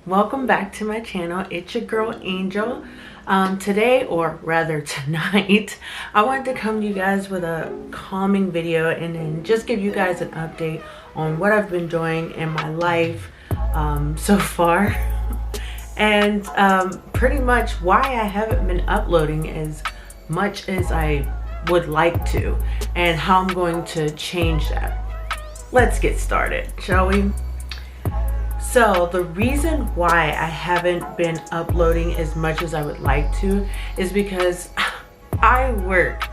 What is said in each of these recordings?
welcome back to my channel. It's your girl Angel. Today, or rather tonight, I wanted to come to you guys with a calming video and then just give you guys an update on what I've been doing in my life so far and pretty much why I haven't been uploading as much as I would like to and how I'm going to change that. Let's get started, shall we? So the reason why I haven't been uploading as much as I would like to is because I work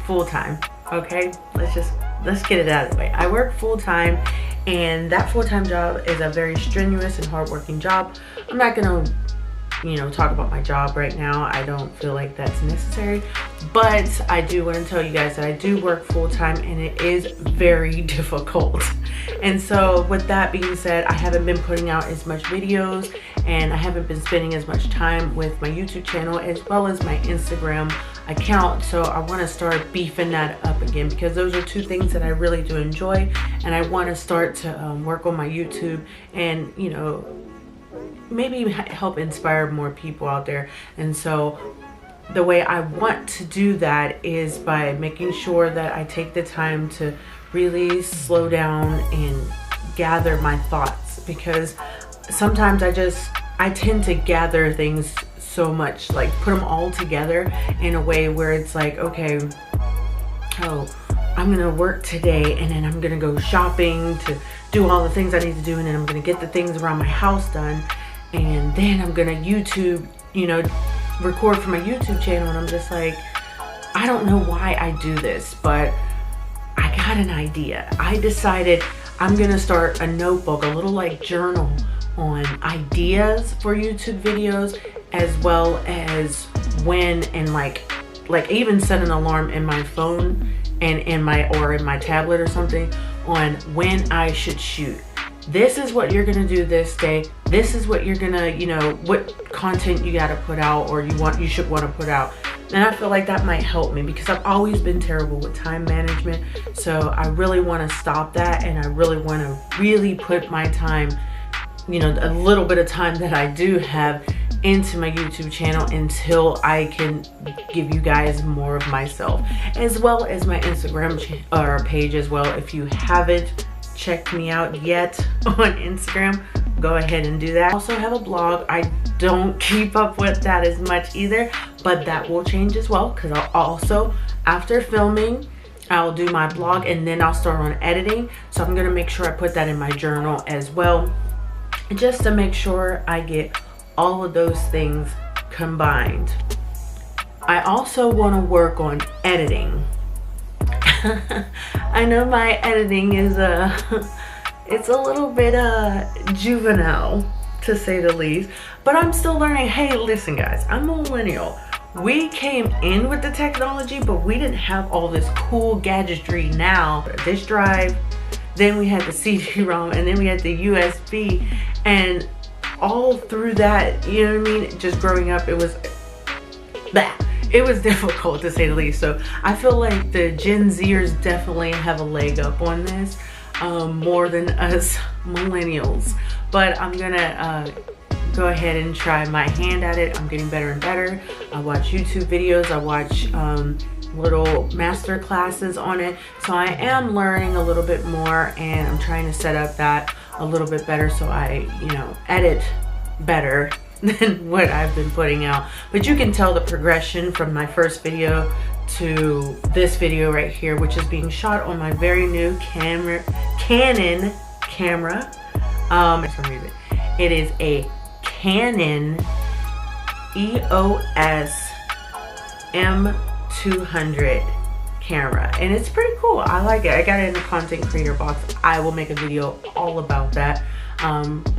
full-time. Okay, let's get it out of the way. I work full-time, and that full-time job is a very strenuous and hardworking job. I'm not gonna talk about my job right now. I don't feel like that's necessary, but I do want to tell you guys that I do work full-time and it is very difficult. And so with that being said, I haven't been putting out as much videos and I haven't been spending as much time with my YouTube channel as well as my Instagram account. So I want to start beefing that up again because those are two things that I really do enjoy, and I want to start to work on my YouTube and maybe help inspire more people out there. And so the way I want to do that is by making sure that I take the time to really slow down and gather my thoughts, because sometimes I tend to gather things so much, like put them all together in a way where it's like, okay, I'm gonna work today and then I'm gonna go shopping to do all the things I need to do, and then I'm gonna get the things around my house done, and then I'm gonna YouTube, record for my YouTube channel. And I'm just like, I don't know why I do this, but I got an idea. I decided I'm gonna start a notebook, a little like journal on ideas for YouTube videos, as well as when, and like even set an alarm in my phone and in my tablet or something on when I should shoot. This is what you're gonna do this day. This is what you're gonna, what content you gotta put out, or you should want to put out. And I feel like that might help me because I've always been terrible with time management. So I really want to stop that, and I really want to put my time, a little bit of time that I do have into my YouTube channel until I can give you guys more of myself, as well as my Instagram page as well. If you haven't checked me out yet on Instagram, go ahead and do that. I also have a blog. I don't keep up with that as much either, but that will change as well, because I'll also, after filming, I'll do my blog and then I'll start on editing. So I'm gonna make sure I put that in my journal as well, just to make sure I get all of those things combined. I also want to work on editing. I know my editing is it's a little bit juvenile, to say the least, but I'm still learning. Hey, listen guys, I'm a millennial. We came in with the technology, but we didn't have all this cool gadgetry now. This drive, then we had the CD-ROM, and then we had the USB, and all through that, just growing up, it was difficult, to say the least. So I feel like the Gen Zers definitely have a leg up on this, more than us millennials. But I'm gonna go ahead and try my hand at it. I'm getting better and better. I watch YouTube videos. I watch little master classes on it. So I am learning a little bit more, and I'm trying to set up that a little bit better so I, edit better than what I've been putting out. But you can tell the progression from my first video to this video right here, which is being shot on my very new Canon camera. For some reason, it is a Canon EOS M200 camera, and it's pretty cool. I like it. I got it in the content creator box. I will make a video all about that.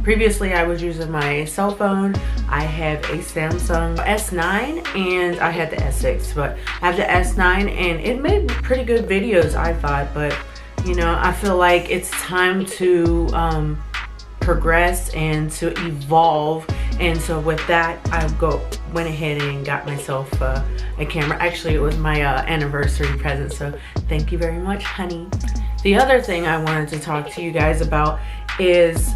Previously I was using my cell phone. I have a Samsung S9 and I had the S6, but I have the S9 and it made pretty good videos, I thought. But I feel like it's time to progress and to evolve, and so with that I went ahead and got myself a camera. Actually, it was my anniversary present, so thank you very much, honey. The other thing I wanted to talk to you guys about is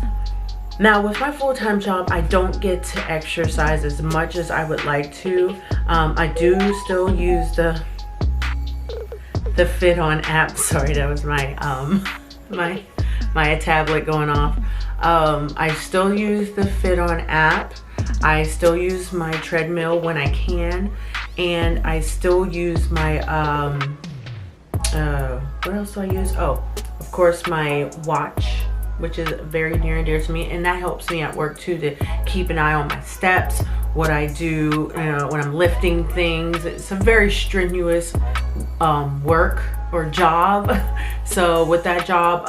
Now with my full-time job, I don't get to exercise as much as I would like to. I do still use the Fit On app. Sorry, that was my my tablet going off. I still use the Fit On app. I still use my treadmill when I can, and I still use my what else do I use? Oh, of course my watch, which is very near and dear to me, and that helps me at work too, to keep an eye on my steps, what I do, when I'm lifting things. It's a very strenuous work or job. So with that job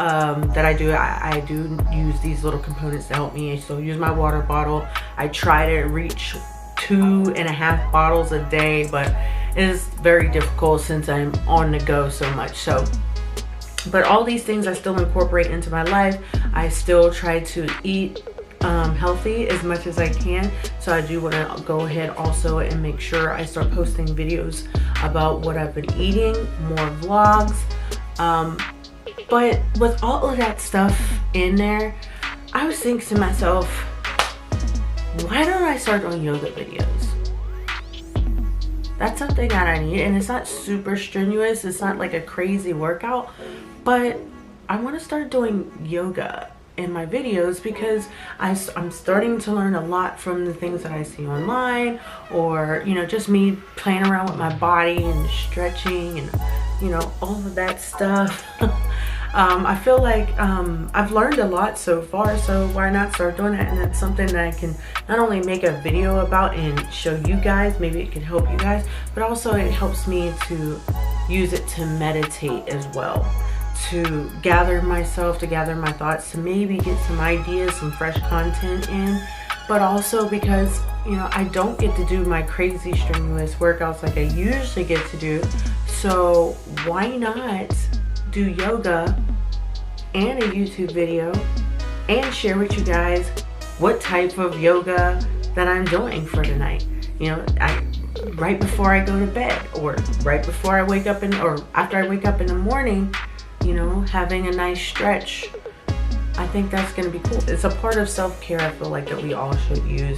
that I do use these little components to help me. I still use my water bottle. I try to reach 2.5 bottles a day, but it is very difficult since I'm on the go so much. So, but all these things I still incorporate into my life. I still try to eat healthy as much as I can. So I do want to go ahead also and make sure I start posting videos about what I've been eating, more vlogs. But with all of that stuff in there, I was thinking to myself, why don't I start doing yoga videos? That's something that I need, and it's not super strenuous. It's not like a crazy workout, but I want to start doing yoga in my videos because I'm starting to learn a lot from the things that I see online, or just me playing around with my body and stretching and all of that stuff. I feel like I've learned a lot so far, so why not start doing that? And that's something that I can not only make a video about and show you guys, maybe it could help you guys, but also it helps me to use it to meditate as well, to gather myself, to gather my thoughts, to maybe get some ideas, some fresh content in, but also because I don't get to do my crazy strenuous workouts like I usually get to do. So why not do yoga and a YouTube video and share with you guys what type of yoga that I'm doing for tonight. Right before I go to bed, or right before I wake up or after I wake up in the morning, having a nice stretch. I think that's going to be cool. It's a part of self-care, I feel like, that we all should use,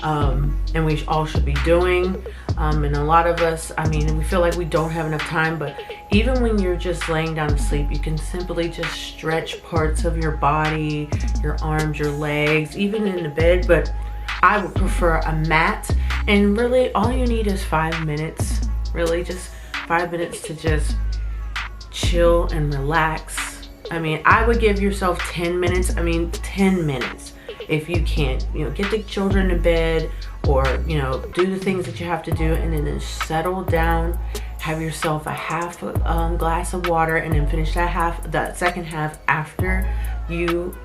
and we all should be doing. And a lot of us, we feel like we don't have enough time, but even when you're just laying down to sleep, you can simply just stretch parts of your body, your arms, your legs, even in the bed. But I would prefer a mat, and really all you need is 5 minutes, really just 5 minutes to just chill and relax. I would give yourself 10 minutes. 10 minutes if you can. Get the children to bed, or do the things that you have to do, and then settle down, have yourself a half glass of water, and then finish that second half after you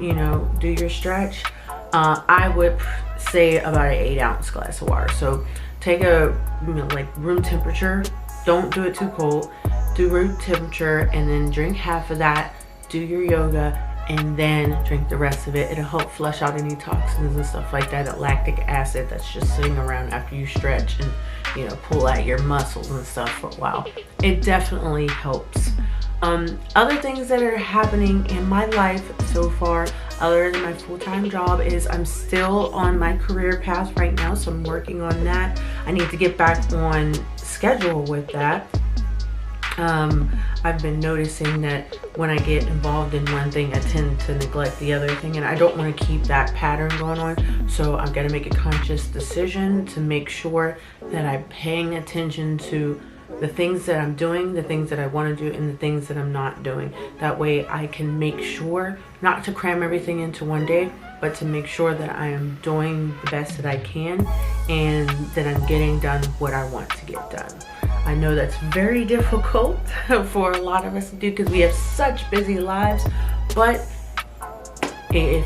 do your stretch. I would say about an 8-ounce glass of water. So take a like room temperature, don't do it too cold, do room temperature, and then drink half of that, do your yoga, and then drink the rest of it. It'll help flush out any toxins and stuff like that, lactic acid that's just sitting around after you stretch and pull out your muscles and stuff for a while. It definitely helps. Other things that are happening in my life so far, other than my full-time job, is I'm still on my career path right now, so I'm working on that. I need to get back on schedule with that. I've been noticing that when I get involved in one thing, I tend to neglect the other thing, and I don't want to keep that pattern going on. So I've got to make a conscious decision to make sure that I'm paying attention to the things that I'm doing, the things that I want to do, and the things that I'm not doing. That way I can make sure not to cram everything into one day, but to make sure that I am doing the best that I can, and that I'm getting done what I want to get done. I know that's very difficult for a lot of us to do because we have such busy lives, but if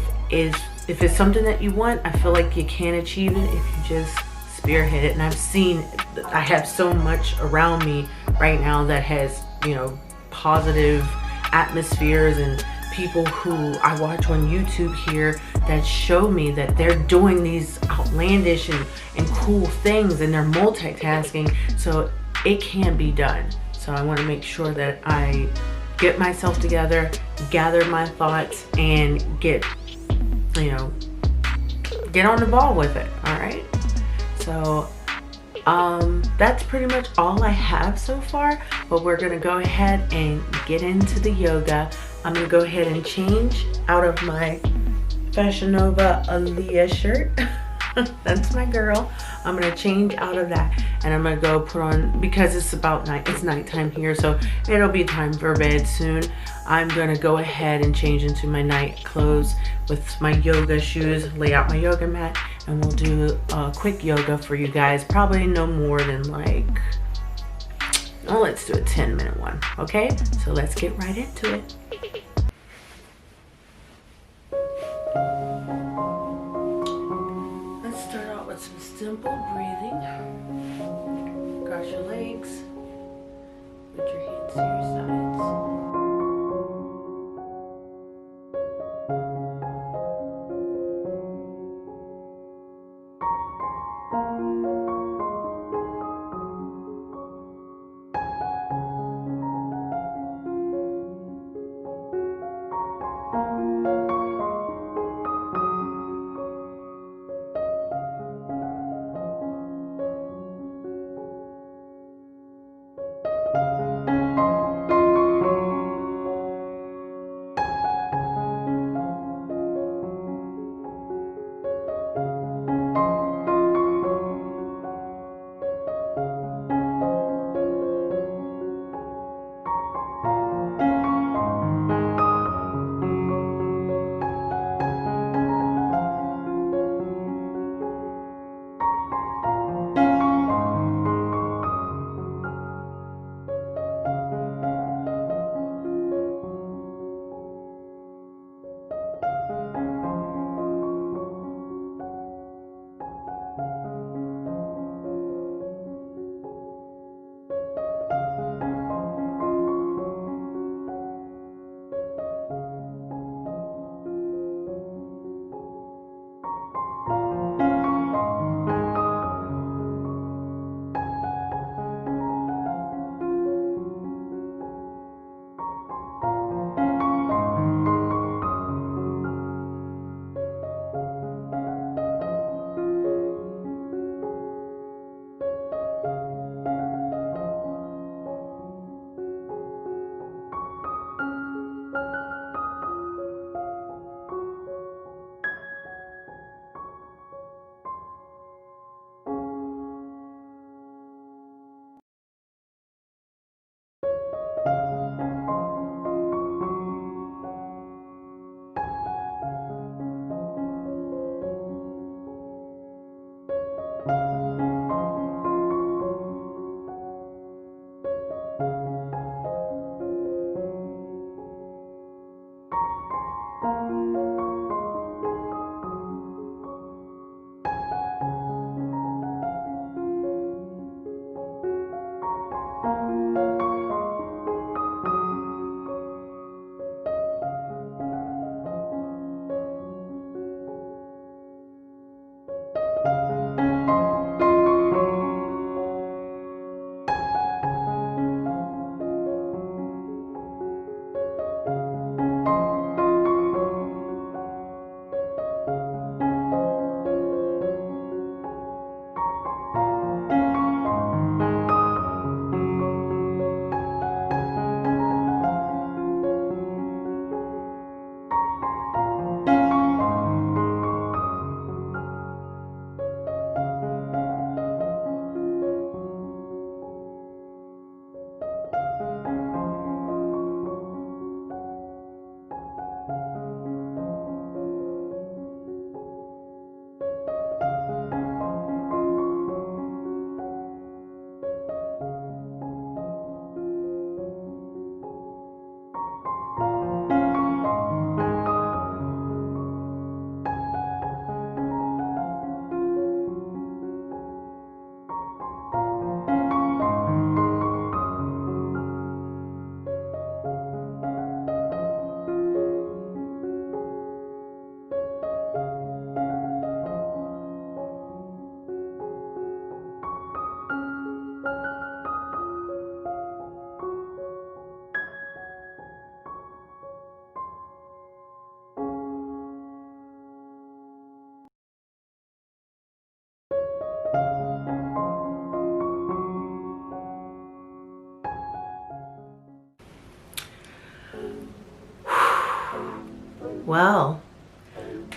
it's something that you want, I feel like you can achieve it if you just spearhead it. And I have so much around me right now that has positive atmospheres, and people who I watch on YouTube here that show me that they're doing these outlandish and cool things, and they're multitasking, so it can be done. So I want to make sure that I get myself together, gather my thoughts, and get get on the ball with it. All right. So that's pretty much all I have so far, but we're gonna go ahead and get into the yoga. I'm gonna go ahead and change out of my Fashion Nova Aaliyah shirt. That's my girl. I'm gonna change out of that and I'm gonna go put on, because it's about night, it's nighttime here, so it'll be time for bed soon. I'm gonna go ahead and change into my night clothes with my yoga shoes, lay out my yoga mat, and we'll do a quick yoga for you guys. Probably no more than like, oh, let's do a 10-minute one, okay? So let's get right into it. Let's start out with some simple breathing. Cross your legs, put your hands to your sides. Well,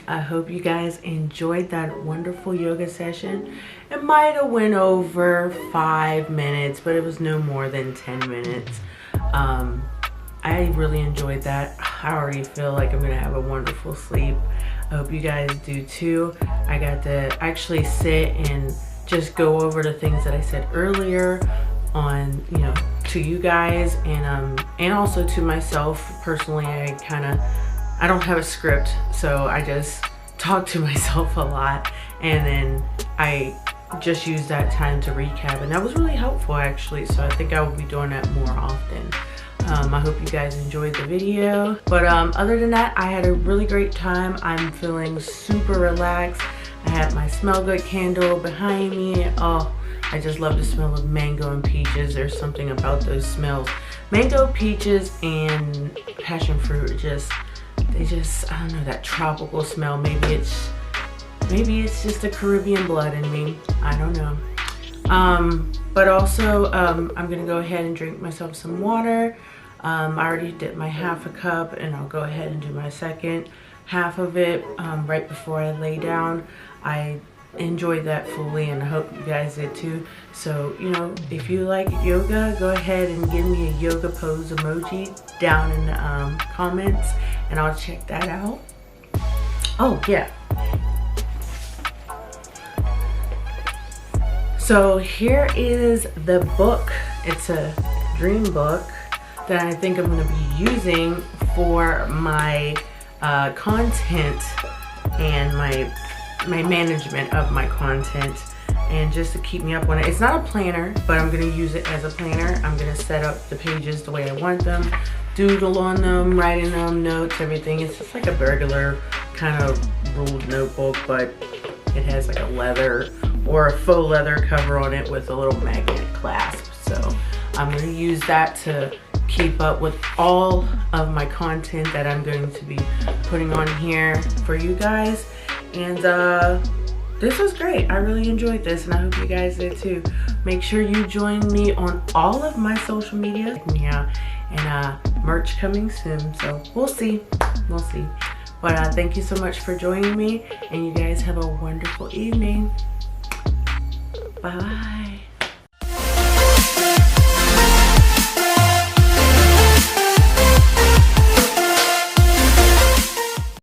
I hope you guys enjoyed that wonderful yoga session. It might have went over 5 minutes, but it was no more than 10 minutes. I really enjoyed that. I already feel like I'm gonna have a wonderful sleep. I hope you guys do too. I got to actually sit and just go over the things that I said earlier on, you know, to you guys, and also to myself personally. I don't have a script, so I just talk to myself a lot, and then I just use that time to recap, and that was really helpful actually. So I think I will be doing that more often. I hope you guys enjoyed the video, but other than that, I had a really great time. I'm feeling super relaxed. I had my Smell Good candle behind me. Oh, I just love the smell of mango and peaches. There's something about those smells. Mango, peaches, and passion fruit, they just, I don't know, that tropical smell. Maybe it's just the Caribbean blood in me. I don't know. But also, I'm gonna go ahead and drink myself some water. I already did my half a cup, and I'll go ahead and do my second half of it right before I lay down. I enjoyed that fully, and I hope you guys did too. So, you know, if you like yoga, go ahead and give me a yoga pose emoji down in the comments, and I'll check that out. Oh yeah, so here is the book. It's a dream book that I think I'm going to be using for my content and my management of my content, and just to keep me up on it. It's not a planner, but I'm going to use it as a planner. I'm going to set up the pages the way I want them, doodle on them, write in them, notes, everything. It's just like a regular kind of ruled notebook, but it has like a leather or a faux leather cover on it with a little magnetic clasp. So I'm going to use that to keep up with all of my content that I'm going to be putting on here for you guys. And this was great. I really enjoyed this, and I hope you guys did too. Make sure you join me on all of my social media. Check me out, and merch coming soon. So we'll see. But thank you so much for joining me, and you guys have a wonderful evening. Bye.